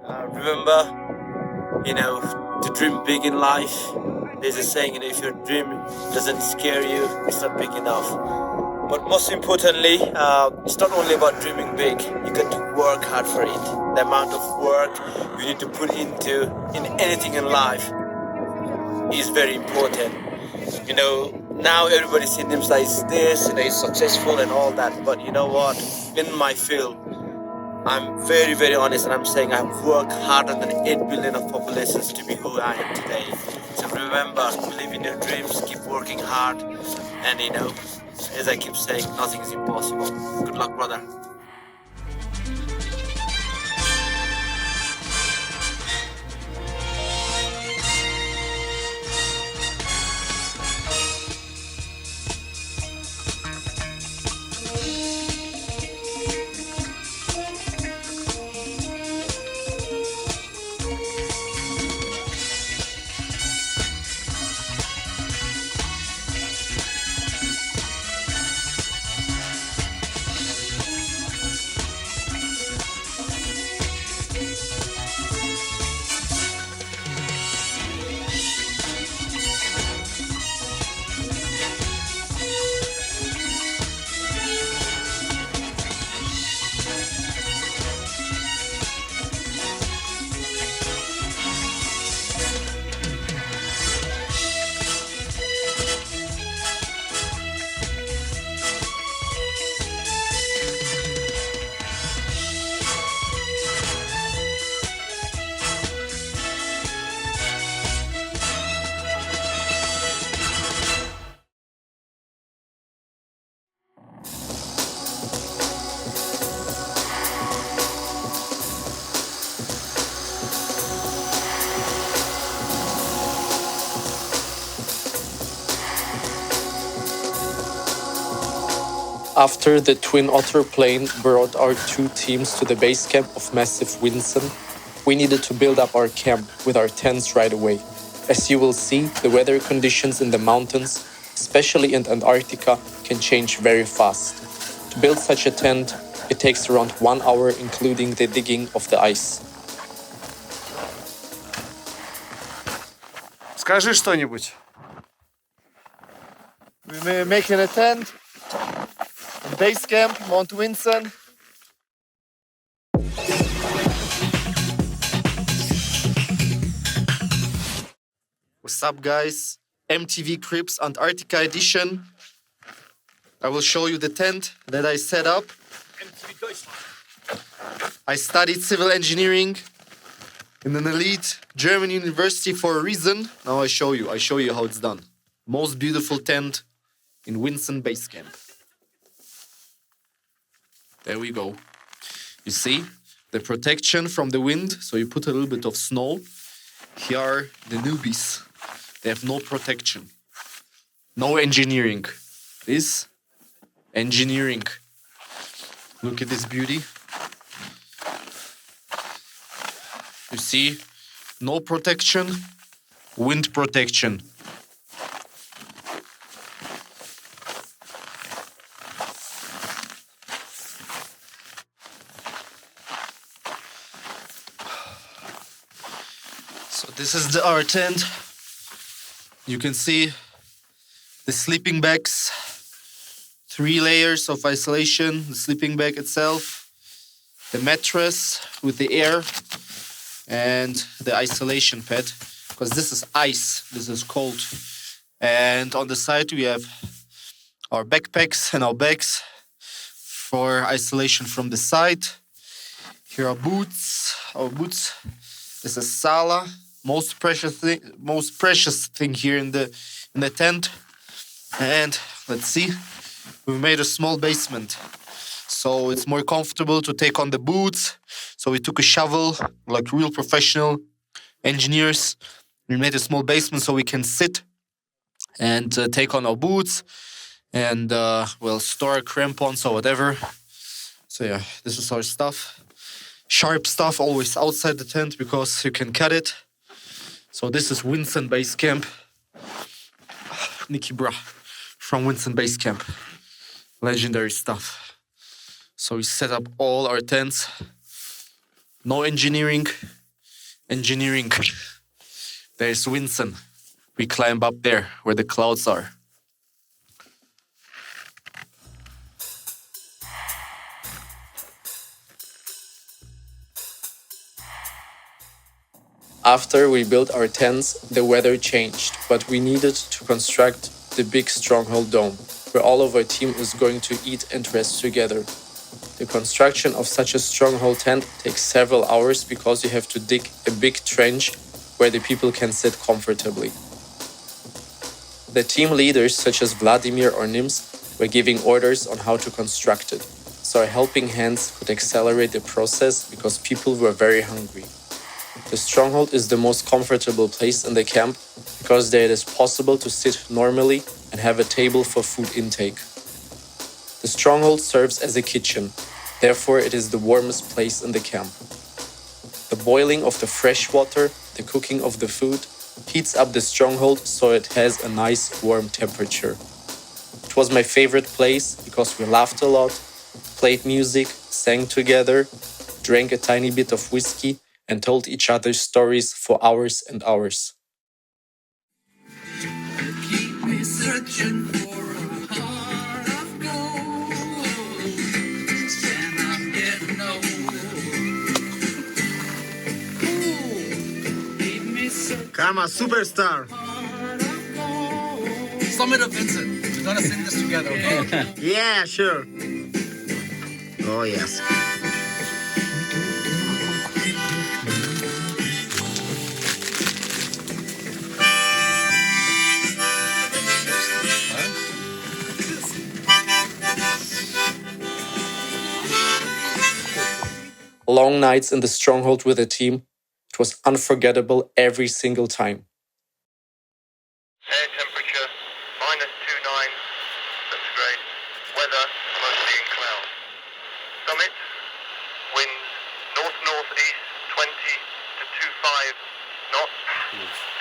Remember, to dream big in life. There's a saying, if your dream doesn't scare you, it's not big enough. But most importantly, it's not only about dreaming big. You got to work hard for it. The amount of work you need to put in anything in life is very important. Now everybody sees him like this, he's successful and all that. But you know what? In my field, I'm very, very honest, and I'm saying I've worked harder than 8 billion of populations to be who I am today. So remember, believe in your dreams, keep working hard, and as I keep saying, nothing is impossible. Good luck, brother. After the Twin Otter plane brought our two teams to the base camp of massive Vinson, we needed to build up our camp with our tents right away. As you will see, the weather conditions in the mountains, especially in Antarctica, can change very fast. To build such a tent, it takes around 1 hour, including the digging of the ice. Скажи что-нибудь. We're making a tent. Base camp, Mount Vinson. What's up, guys? MTV Cribs Antarctica edition. I will show you the tent that I set up. I studied civil engineering in an elite German university for a reason. Now I show you how it's done. Most beautiful tent in Vinson Base Camp. There we go. You see the protection from the wind. So you put a little bit of snow. Here are the newbies. They have no protection. No engineering. This engineering. Look at this beauty. You see, no protection, wind protection. So this is our tent. You can see the sleeping bags, 3 layers of isolation, the sleeping bag itself, the mattress with the air, and the isolation pad, because this is ice, this is cold. And on the side we have our backpacks and our bags for isolation from the side. Here are boots, our boots. This is Sala, most precious thing here in the tent. And let's see, we made a small basement, so it's more comfortable to take on the boots. So we took a shovel, like real professional engineers. We made a small basement so we can sit and take on our boots and store crampons or whatever. So yeah, this is our stuff. Sharp stuff always outside the tent because you can cut it. So this is Vinson Base Camp. NIKIBRAH from Vinson Base Camp. Legendary stuff. So we set up all our tents. No engineering, Engineering. There's Vinson. We climb up there where the clouds are. After we built our tents, the weather changed, but we needed to construct the big stronghold dome, where all of our team is going to eat and rest together. The construction of such a stronghold tent takes several hours because you have to dig a big trench where the people can sit comfortably. The team leaders, such as Vladimir or Nims, were giving orders on how to construct it, so our helping hands could accelerate the process because people were very hungry. The stronghold is the most comfortable place in the camp because there it is possible to sit normally and have a table for food intake. The stronghold serves as a kitchen, therefore it is the warmest place in the camp. The boiling of the fresh water, the cooking of the food, heats up the stronghold so it has a nice warm temperature. It was my favorite place because we laughed a lot, played music, sang together, drank a tiny bit of whiskey, and told each other stories for hours and hours. Keep me searching for a heart of gold, and I'm getting old. Keep me searching Karma superstar. heart of gold. Summit of Vincent. We're gonna sing this together, okay? Yeah, sure. Oh, yes. Long nights in the stronghold with the team, it was unforgettable every single time. Air temperature -29. That's great. Weather mostly in clouds. Summit, wind north-northeast 20 to 25 knots.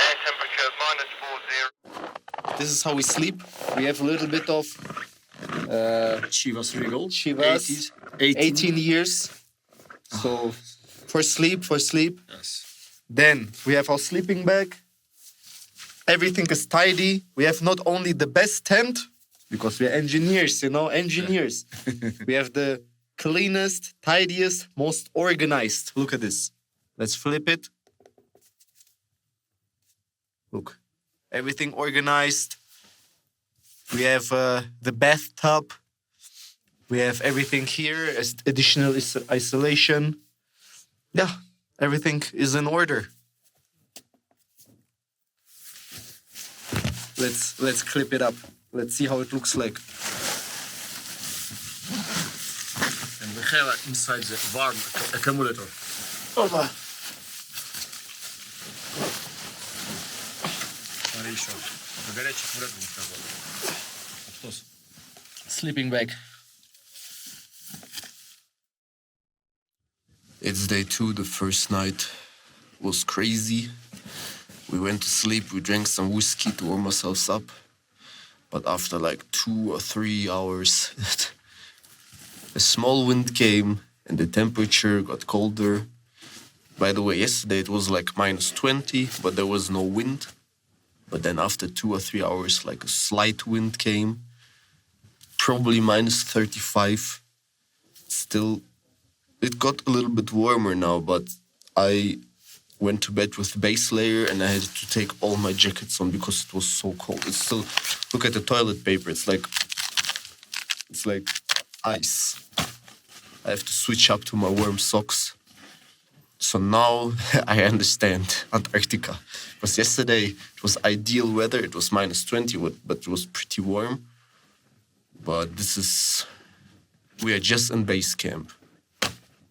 Air temperature -40. This is how we sleep. We have a little bit of Chivas Regal. Chivas, 18 years. So for sleep. Yes. Then we have our sleeping bag. Everything is tidy. We have not only the best tent, because we're engineers, engineers. We have the cleanest, tidiest, most organized. Look at this. Let's flip it. Look, everything organized. We have the bathtub. We have everything here as additional isolation. Yeah, everything is in order. Let's clip it up. Let's see how it looks like. And we have inside the warm accumulator. Смотри еще. На горячий аккумулятор не сказал. Что? Sleeping bag. It's day 2, the first night was crazy. We went to sleep, we drank some whiskey to warm ourselves up. But after like 2 or 3 hours, a small wind came and the temperature got colder. By the way, yesterday it was like -20, but there was no wind. But then after 2 or 3 hours, like a slight wind came, probably -35. Still, it got a little bit warmer now, but I went to bed with base layer and I had to take all my jackets on because it was so cold. It's still, look at the toilet paper, it's like ice. I have to switch up to my warm socks. So now I understand Antarctica. Because yesterday it was ideal weather, it was -20, but it was pretty warm. But we are just in base camp.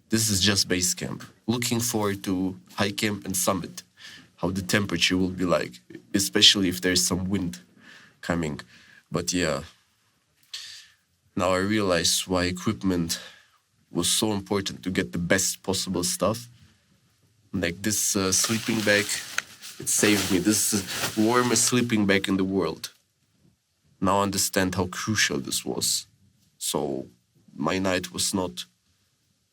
This is just base camp. Looking forward to high camp and summit, how the temperature will be like, especially if there's some wind coming. But yeah, now I realize why equipment was so important to get the best possible stuff. Like this sleeping bag, it saved me. This is the warmest sleeping bag in the world. Now I understand how crucial this was. So my night was not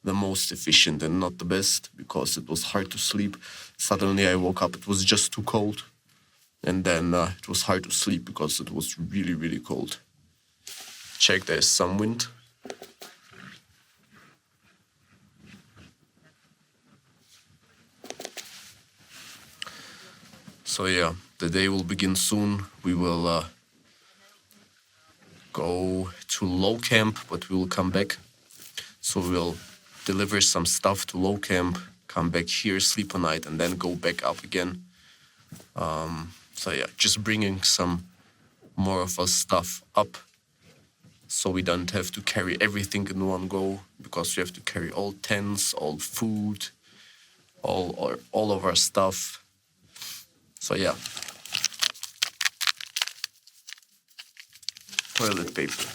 the most efficient and not the best because it was hard to sleep. Suddenly I woke up, it was just too cold. And then it was hard to sleep because it was really, really cold. Check, there's some wind. So yeah, the day will begin soon. We will go to low camp, but we will come back. So we'll deliver some stuff to low camp, come back here, sleep a night, and then go back up again. So yeah, just bringing some more of our stuff up so we don't have to carry everything in one go, because we have to carry all tents, all food, all of our stuff. So yeah. Toilet paper.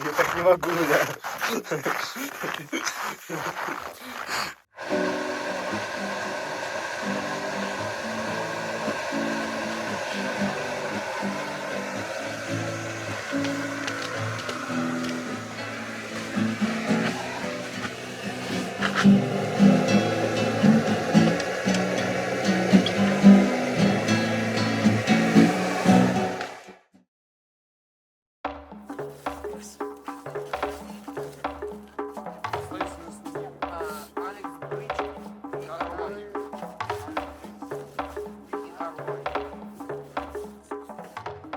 Я так не могу, да.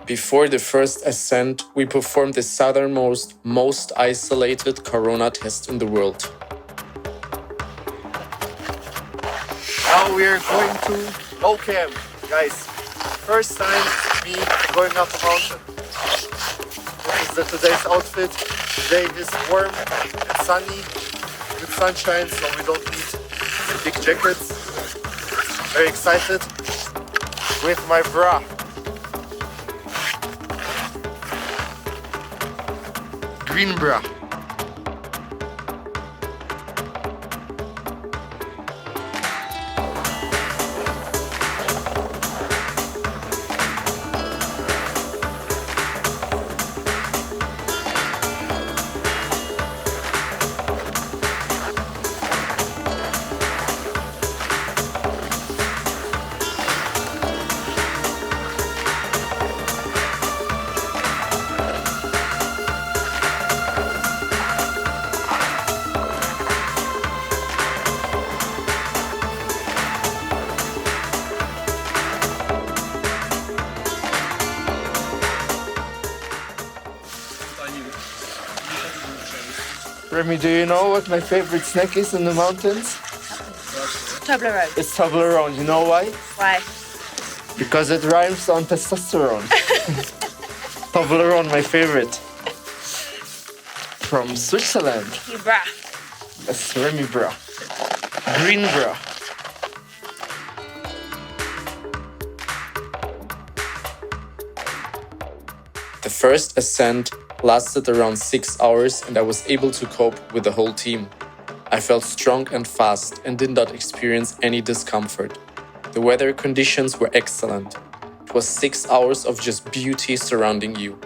Before the first ascent, we performed the southernmost, most isolated corona test in the world. Now we are going to low camp, guys. First time me going up a mountain. This is today's outfit. Today is warm and sunny, good sunshine, so we don't need big jackets. Very excited with my bra. Green bra. Remy, do you know what my favorite snack is in the mountains? Toblerone. It's Toblerone. You know why? Why? Because it rhymes on testosterone. Toblerone, my favorite. From Switzerland. NIKIBRAH. That's Remy bra. Green bra. The first ascent lasted around 6 hours and I was able to cope with the whole team. I felt strong and fast and did not experience any discomfort. The weather conditions were excellent. It was 6 hours of just beauty surrounding you.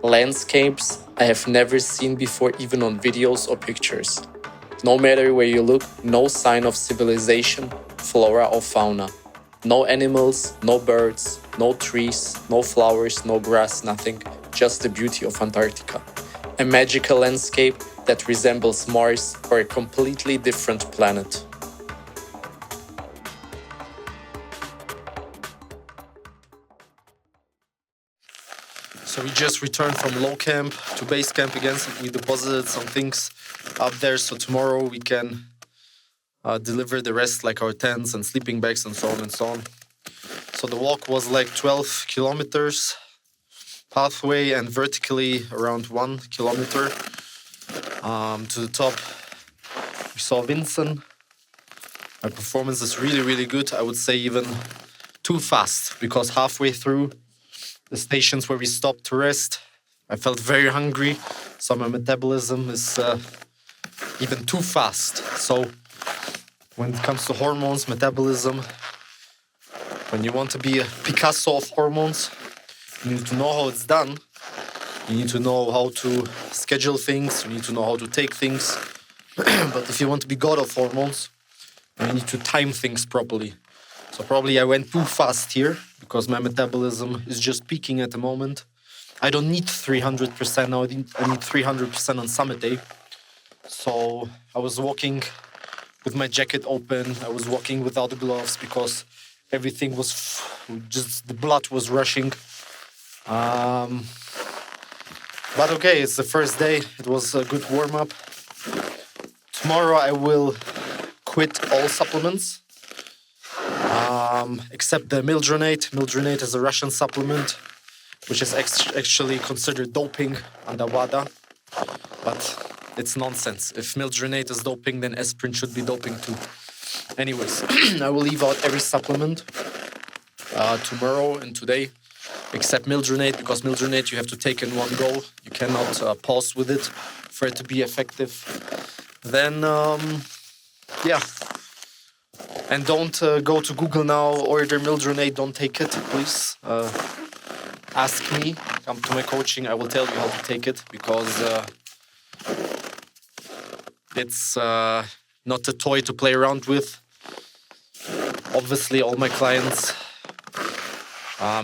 Landscapes I have never seen before, even on videos or pictures. No matter where you look, no sign of civilization, flora or fauna. No animals, no birds, no trees, no flowers, no grass, nothing. Just the beauty of Antarctica. A magical landscape that resembles Mars or a completely different planet. So we just returned from low camp to base camp again. So we deposited some things up there. So tomorrow we can deliver the rest, like our tents and sleeping bags and so on and so on. So the walk was like 12 kilometers. Pathway and vertically around 1 kilometer. To the top, we saw Vinson. My performance is really, really good. I would say even too fast because halfway through the stations where we stopped to rest, I felt very hungry. So my metabolism is even too fast. So when it comes to hormones, metabolism, when you want to be a Picasso of hormones, you need to know how it's done. You need to know how to schedule things. You need to know how to take things. But if you want to be god of hormones, you need to time things properly. So probably I went too fast here because my metabolism is just peaking at the moment. I don't need 300% now. I need 300% on summit day. So I was walking with my jacket open. I was walking without the gloves because everything was just, the blood was rushing. But okay, it's the first day. It was a good warm-up. Tomorrow I will quit all supplements, except the mildronate. Mildronate is a Russian supplement, which is actually considered doping under WADA. But it's nonsense. If mildronate is doping, then aspirin should be doping too. Anyways, I will leave out every supplement tomorrow and today, except mildronate, because mildronate you have to take in one go. You cannot pause with it for it to be effective. Then, yeah. And don't go to Google now, order mildronate, don't take it, please. Ask me, come to my coaching, I will tell you how to take it, because it's not a toy to play around with. Obviously, all my clients,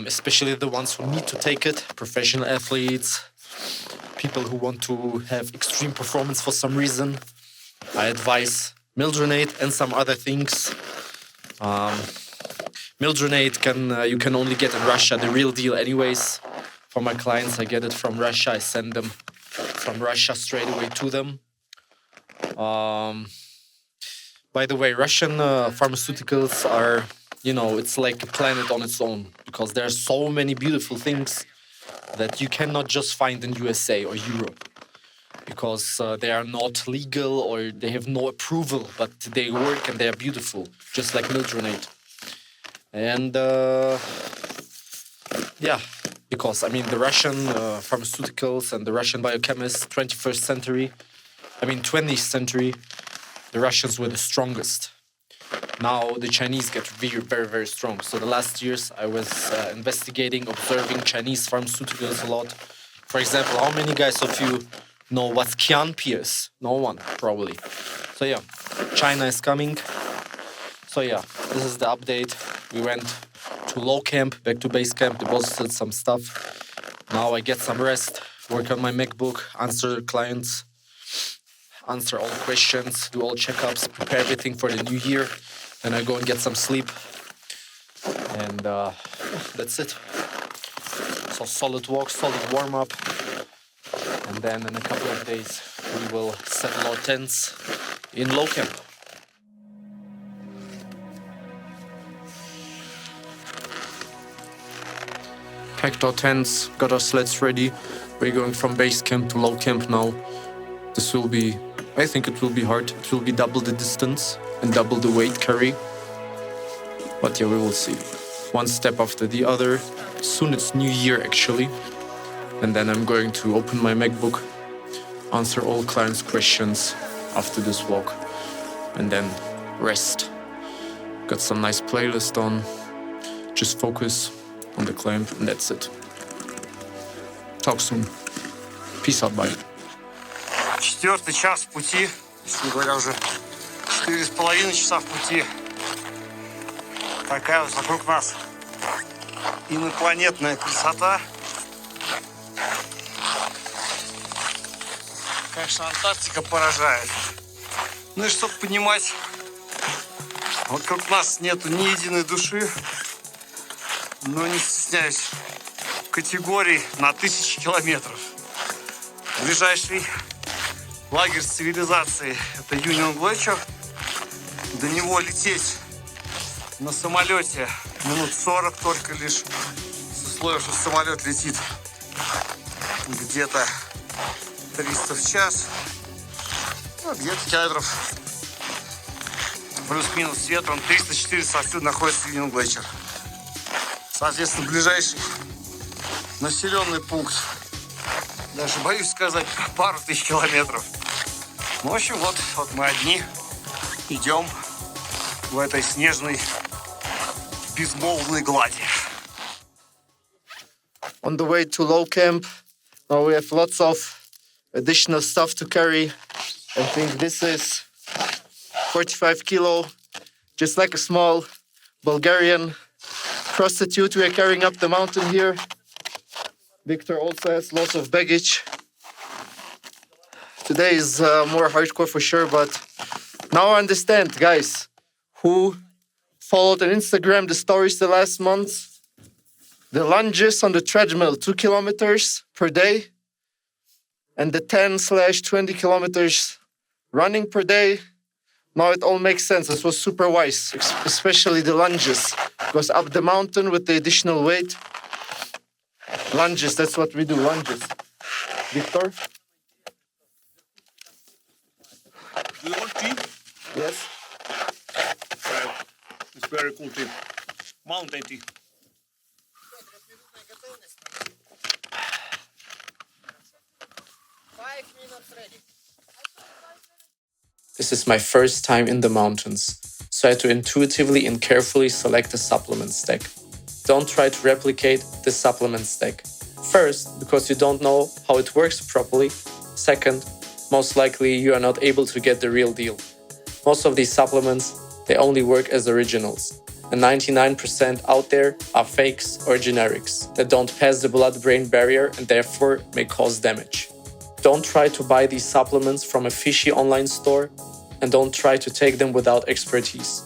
especially the ones who need to take it, professional athletes, people who want to have extreme performance for some reason, I advise mildronate and some other things. Mildronate you can only get in Russia, the real deal anyways. For my clients, I get it from Russia. I send them from Russia straight away to them. By the way, Russian pharmaceuticals are, it's like a planet on its own, because there are so many beautiful things that you cannot just find in USA or Europe, because they are not legal or they have no approval, but they work and they are beautiful, just like mildronate. And yeah, because the Russian pharmaceuticals and the Russian biochemists, 20th century, the Russians were the strongest. Now the Chinese get very, very, very strong. So the last years I was investigating, observing Chinese pharmaceuticals a lot. For example, how many guys of you know what Qianpi is? No one, probably. So yeah, China is coming. So yeah, this is the update. We went to low camp, back to base camp, deposited some stuff. Now I get some rest, work on my MacBook, answer clients, answer all questions, do all checkups, prepare everything for the new year. Then I go and get some sleep. And that's it. So solid walk, solid warm-up. And then in a couple of days, we will settle our tents in low camp. Packed our tents, got our sleds ready. We're going from base camp to low camp now. I think it will be hard. It will be double the distance and double the weight carry. But yeah, we will see. One step after the other. Soon it's New Year actually. And then I'm going to open my MacBook, answer all clients' questions after this walk, and then rest. Got some nice playlist on. Just focus on the climb, and that's it. Talk soon. Peace out, bye. 4-й час в пути, если не говоря уже 4,5 часа в пути. Такая вот вокруг нас инопланетная красота. Конечно, Антарктика поражает. Ну и чтобы понимать, вокруг нас нету ни единой души, но не стесняюсь категорий на 1000 километров. Ближайший лагерь цивилизации — это Юнион Глетчер. До него лететь на самолете минут 40 только лишь, с условием, что самолет летит где-то 300 в час, где-то километров плюс-минус с ветром 300-400 отсюда находится Юнион Глетчер. Соответственно, ближайший населенный пункт, даже боюсь сказать, пару тысяч километров. Ну, в общем, вот мы одни идем в этой снежной безмолвной глади. On the way to low camp, now we have lots of additional stuff to carry. I think this is 45 kilo, just like a small Bulgarian prostitute we are carrying up the mountain here. Victor also has lots of baggage. Today is more hardcore for sure, but now I understand, guys, who followed on Instagram the stories the last month. The lunges on the treadmill, 2 kilometers per day, and the 10/20 kilometers running per day. Now it all makes sense. This was super wise, especially the lunges. Because up the mountain with the additional weight, lunges, that's what we do, lunges. Victor? Do you want tea? Yes? It's very cool tea. Mountain tea. This is my first time in the mountains, so I had to intuitively and carefully select a supplement stack. Don't try to replicate this supplement stack. First, because you don't know how it works properly. Second, most likely you are not able to get the real deal. Most of these supplements, they only work as originals, and 99% out there are fakes or generics that don't pass the blood-brain barrier and therefore may cause damage. Don't try to buy these supplements from a fishy online store, and don't try to take them without expertise.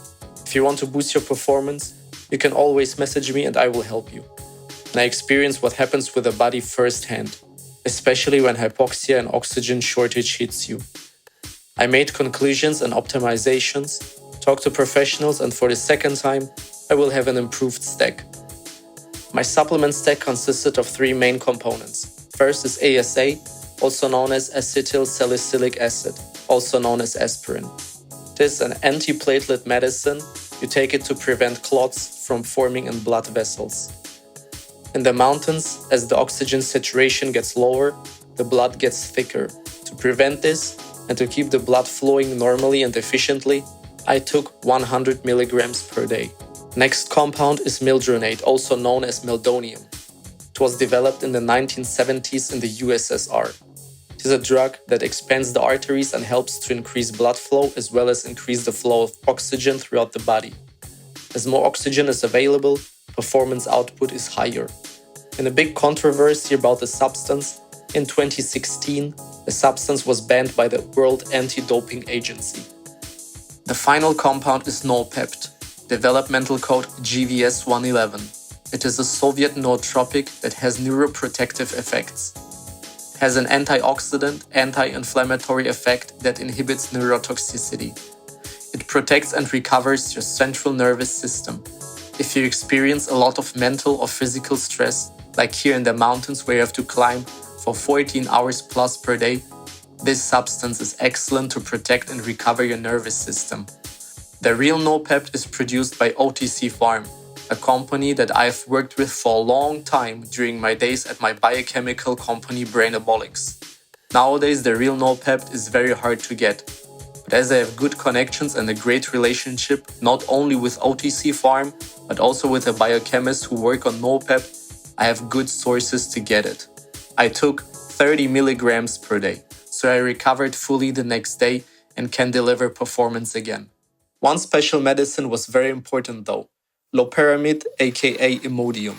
If you want to boost your performance, you can always message me and I will help you. And I experience what happens with the body firsthand, especially when hypoxia and oxygen shortage hits you. I made conclusions and optimizations, talked to professionals, and for the second time, I will have an improved stack. My supplement stack consisted of 3 main components. First is ASA, also known as acetyl salicylic acid, also known as aspirin. This is an antiplatelet medicine. You take it to prevent clots from forming in blood vessels. In the mountains, as the oxygen saturation gets lower, the blood gets thicker. To prevent this and to keep the blood flowing normally and efficiently, I took 100 milligrams per day. Next compound is mildronate, also known as meldonium. It was developed in the 1970s in the USSR. It is a drug that expands the arteries and helps to increase blood flow as well as increase the flow of oxygen throughout the body. As more oxygen is available, performance output is higher. In a big controversy about the substance, in 2016, the substance was banned by the World Anti-Doping Agency. The final compound is Nolpept, developmental code GVS-111. It is a Soviet nootropic that has neuroprotective effects. It has an antioxidant, anti-inflammatory effect that inhibits neurotoxicity. It protects and recovers your central nervous system. If you experience a lot of mental or physical stress, like here in the mountains where you have to climb for 14 hours plus per day, this substance is excellent to protect and recover your nervous system. The real Nolpept is produced by OTC Farm, a company that I've worked with for a long time during my days at my biochemical company Brainabolics. Nowadays, the real Nolpept is very hard to get. But as I have good connections and a great relationship, not only with OTC Farm, but also with the biochemists who work on Nolpept, I have good sources to get it. I took 30 milligrams per day, so I recovered fully the next day and can deliver performance again. One special medicine was very important though, loperamide aka Imodium.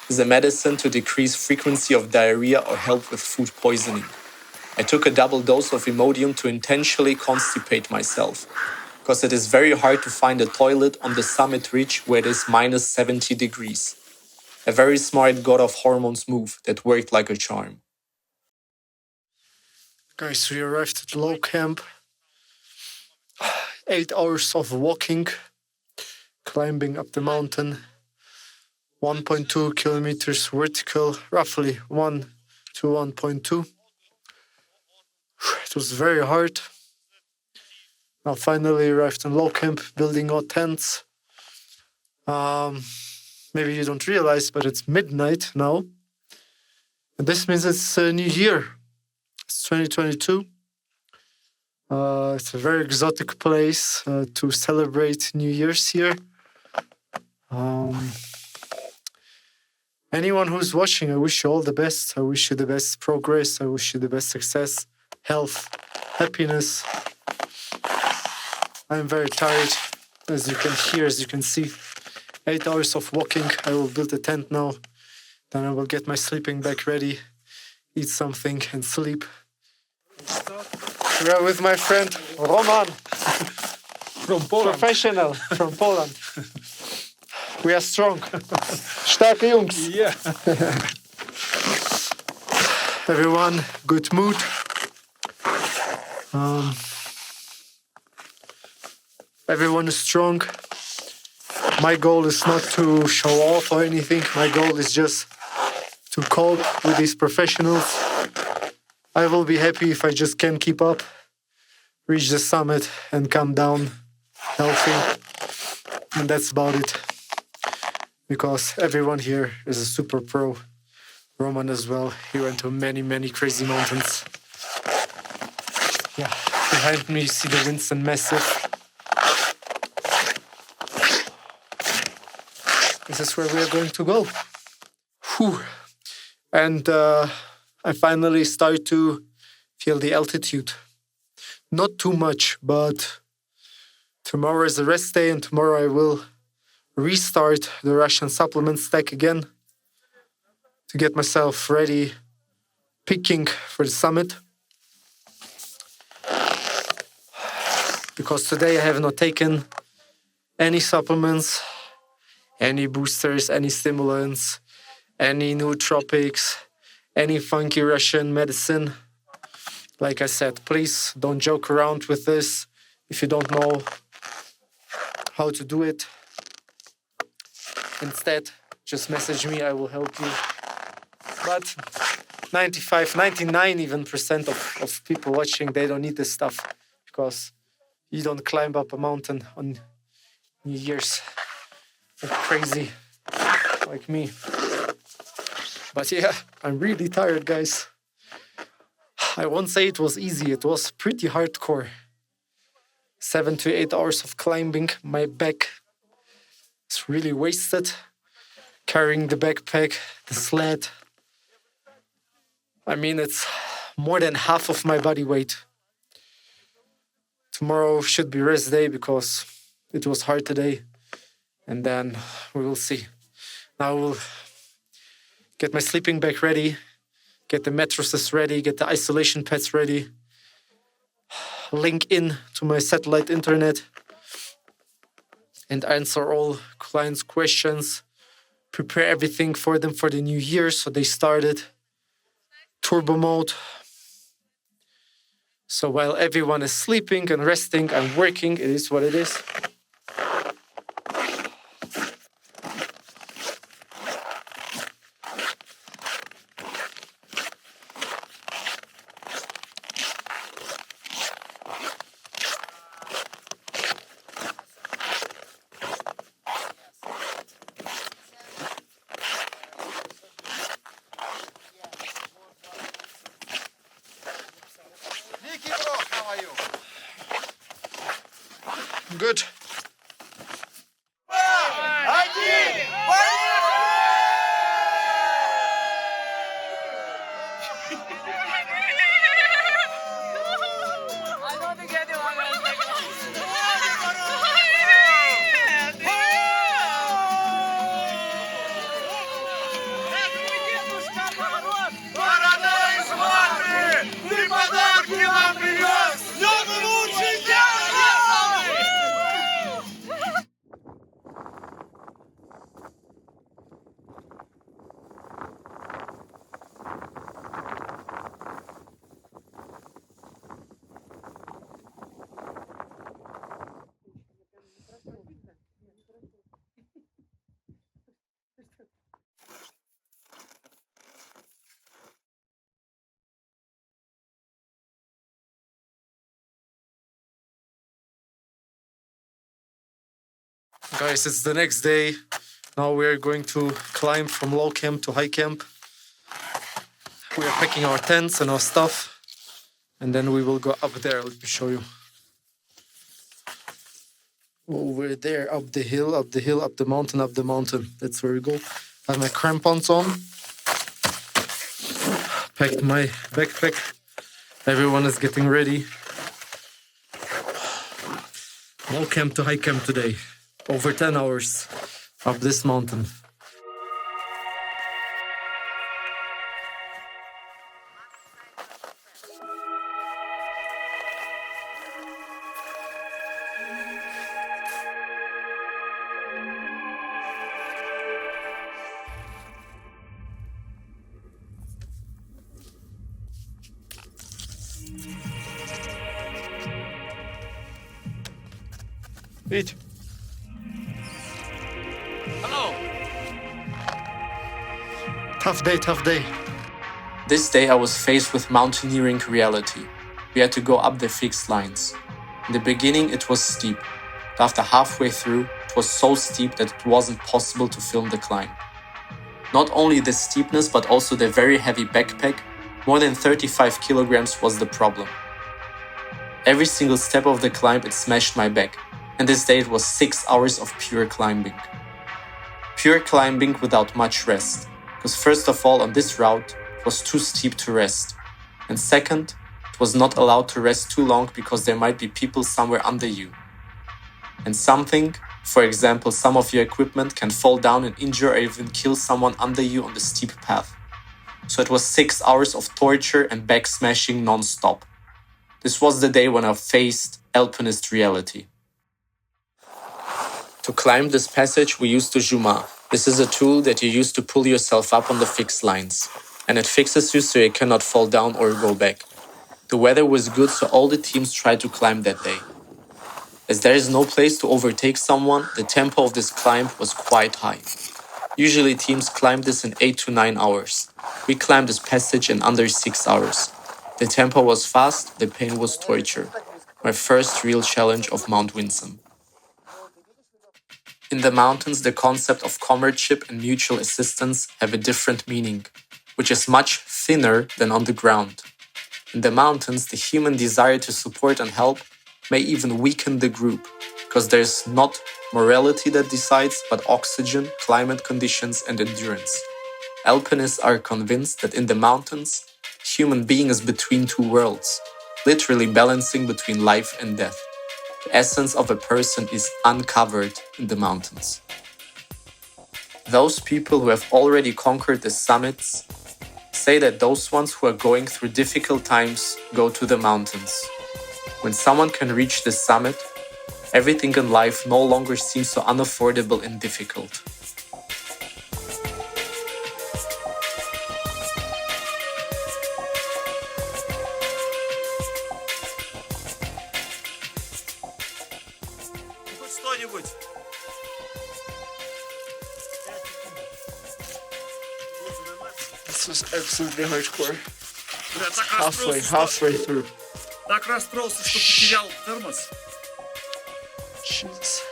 It is a medicine to decrease frequency of diarrhea or help with food poisoning. I took a double dose of Imodium to intentionally constipate myself, because it is very hard to find a toilet on the summit ridge where it is minus 70 degrees. A very smart god of hormones move that worked like a charm. Guys, we arrived at low camp. 8 hours of walking, climbing up the mountain. 1.2 kilometers vertical, roughly 1 to 1.2. It was very hard. Now finally arrived in low camp, building our tents. maybe you don't realize, but it's midnight now. And this means it's a new year. It's 2022. It's a very exotic place to celebrate New Year's here. Anyone who's watching, I wish you all the best. I wish you the best progress. I wish you the best success, health, happiness. I'm very tired, as you can hear, as you can see. 8 hours of walking. I will build a tent now. Then I will get my sleeping bag ready, eat something and sleep. We are with my friend Roman. From Poland. Professional from Poland. We are strong. Starke Jungs. Yeah. Everyone, good mood. Everyone is strong. My goal is not to show off or anything. My goal is just to cope with these professionals. I will be happy if I just can keep up, reach the summit and come down healthy. And that's about it. Because everyone here is a super pro. Roman as well. He went to many, many crazy mountains. Yeah, behind me you see the Vinson Massive. This is where we are going to go. Whew. And I finally start to feel the altitude. Not too much, but tomorrow is a rest day and tomorrow I will restart the Russian supplement stack again to get myself ready, peaking for the summit. Because today I have not taken any supplements, any boosters, any stimulants, any nootropics, any funky Russian medicine. Like I said, please don't joke around with this if you don't know how to do it. Instead, just message me, I will help you. But 95, 99 even % of people watching, they don't need this stuff because you don't climb up a mountain on New Year's like crazy, like me. But yeah, I'm really tired, guys. I won't say it was easy, it was pretty hardcore. 7 to 8 hours of climbing, my back is really wasted. Carrying the backpack, the sled. I mean, it's more than half of my body weight. Tomorrow should be rest day because it was hard today. And then we will see. Now we'll get my sleeping bag ready, get the mattresses ready, get the isolation pads ready, link in to my satellite internet, and answer all clients' questions, prepare everything for them for the new year so they started turbo mode. So while everyone is sleeping and resting, I'm working. It is what it is. NIKIBRAH, how are you? Good. Guys, it's the next day. Now we are going to climb from low camp to high camp. We are packing our tents and our stuff, and then we will go up there. Let me show you. Over there, up the hill, up the hill, up the mountain, up the mountain. That's where we go. I have my crampons on. Packed my backpack. Everyone is getting ready. Low camp to high camp today. Over 10 hours up this mountain. Eat. Hello. Tough day, tough day. This day I was faced with mountaineering reality. We had to go up the fixed lines. In the beginning it was steep, but after halfway through it was so steep that it wasn't possible to film the climb. Not only the steepness but also the very heavy backpack, more than 35 kilograms, was the problem. Every single step of the climb it smashed my back, and this day it was 6 hours of pure climbing. Pure climbing without much rest, because first of all on this route it was too steep to rest, and second, it was not allowed to rest too long because there might be people somewhere under you. And something, for example some of your equipment, can fall down and injure or even kill someone under you on the steep path. So it was 6 hours of torture and back smashing non-stop. This was the day when I faced alpinist reality. To climb this passage we used the Juma. This is a tool that you use to pull yourself up on the fixed lines, and it fixes you so you cannot fall down or go back. The weather was good, so all the teams tried to climb that day. As there is no place to overtake someone, the tempo of this climb was quite high. Usually teams climb this in 8 to 9 hours. We climbed this passage in under 6 hours. The tempo was fast, the pain was torture. My first real challenge of Mount Vinson. In the mountains, the concept of comradeship and mutual assistance have a different meaning, which is much thinner than on the ground. In the mountains, the human desire to support and help may even weaken the group, because there's not morality that decides, but oxygen, climate conditions, and endurance. Alpinists are convinced that in the mountains, human being is between two worlds, literally balancing between life and death. The essence of a person is uncovered in the mountains. Those people who have already conquered the summits say that those ones who are going through difficult times go to the mountains. When someone can reach the summit, everything in life no longer seems so unaffordable and difficult. Что-нибудь. This was absolutely hardcore. Бля, так Halfway through. Так расстроился, что потерял термос. Jesus.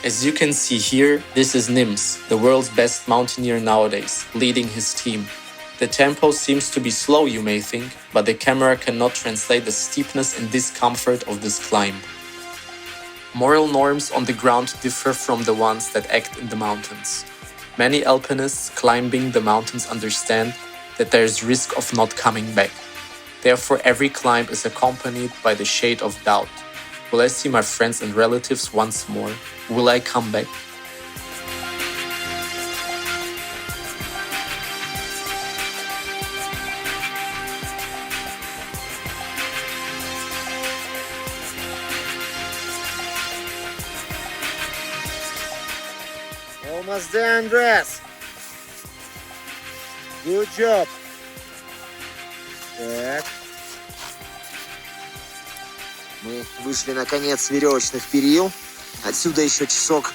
As you can see here, this is Nims, the world's best mountaineer nowadays, leading his team. The tempo seems to be slow, you may think, but the camera cannot translate the steepness and discomfort of this climb. Moral norms on the ground differ from the ones that act in the mountains. Many alpinists climbing the mountains understand that there is risk of not coming back. Therefore, every climb is accompanied by the shade of doubt. Will I see my friends and relatives once more? Will I come back? Almost there, Andres. Good job. Так. Мы вышли наконец с веревочных перил. Отсюда еще часок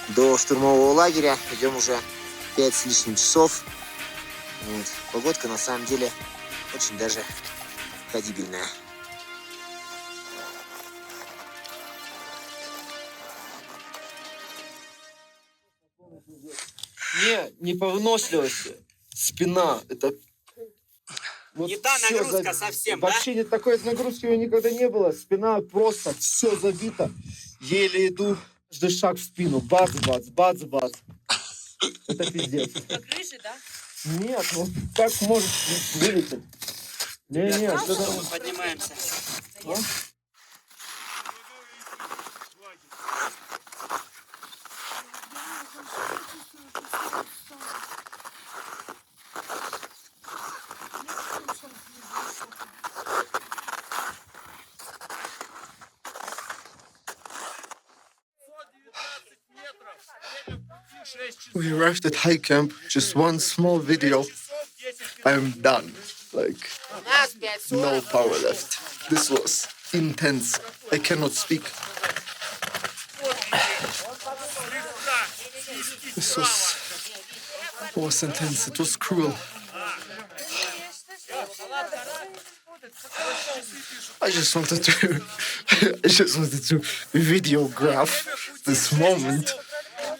До штурмового лагеря идем уже 5 с лишним часов. Вот. Погодка на самом деле очень даже ходибельная. Не повыносливость, спина. Это вот Не та всё нагрузка совсем, да? Вообще нет, такой нагрузки у меня никогда не было. Спина просто все забито. Еле иду, каждый шаг в спину. Бац-бац, бац-бац. Это пиздец. По крыше, да? Нет, ну как может вылететь? Не, Мы поднимаемся. We arrived at high camp, just one small video. I'm done. Like, no power left. This was intense. I cannot speak. This was intense. It was cruel. I just wanted to videograph this moment.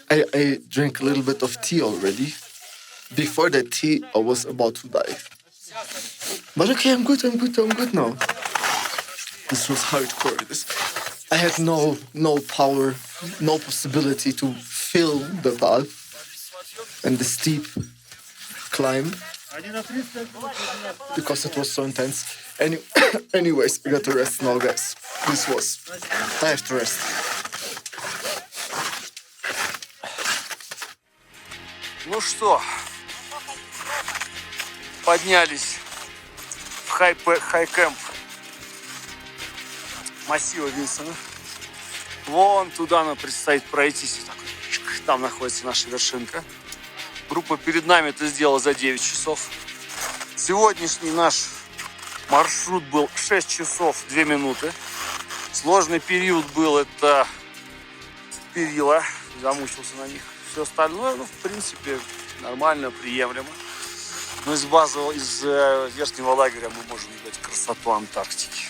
I drank a little bit of tea already. Before that tea, I was about to die. But okay, I'm good now. This was hardcore. I had no power, no possibility to feel the path and the steep climb because it was so intense. Anyways, I got to rest now, guys. I have to rest. Ну что, поднялись в хай-кэмп массива Винсона. Вон туда нам предстоит пройтись. Там находится наша вершинка. Группа перед нами это сделала за 9 часов. Сегодняшний наш маршрут был 6 часов 2 минуты. Сложный период был, это перила. Замучился на них. Все остальное, ну, в принципе, нормально, приемлемо. Но из верхнего лагеря мы можем видеть красоту Антарктики.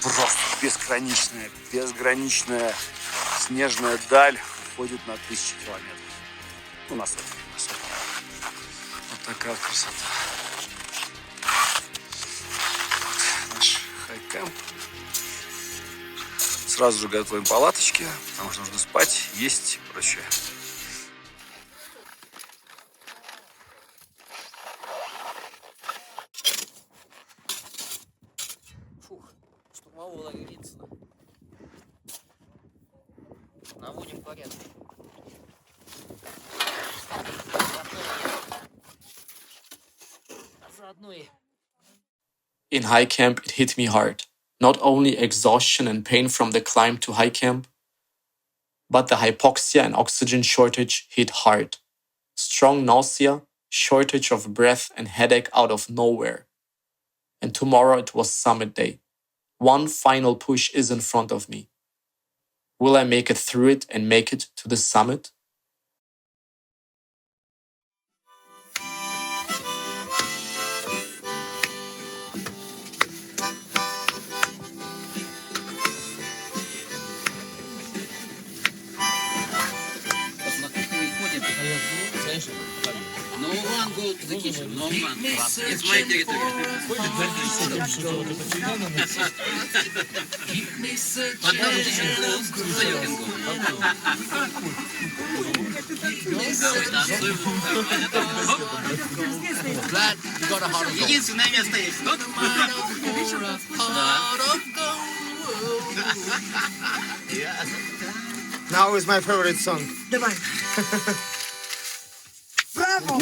Просто безграничная снежная даль уходит на 1000 километров. Ну, на сотни. Вот такая вот красота. Вот наш хай-кэмп. Сразу же готовим палаточки, потому что нужно спать, есть и прочее. Штурмового лагеря Винсона. Наводим порядок. Заодно и... In high camp, it hit me hard. Not only exhaustion and pain from the climb to high camp, but the hypoxia and oxygen shortage hit hard. Strong nausea, shortage of breath, and headache out of nowhere. And tomorrow it was summit day. One final push is in front of me. Will I make it through it and make it to the summit? No one go to the kitchen. No one. It's my territory. But now it is closed, so you can go. Glad you got a heart of gold. Единственное место есть. Now is my favorite song. Давай. Bravo!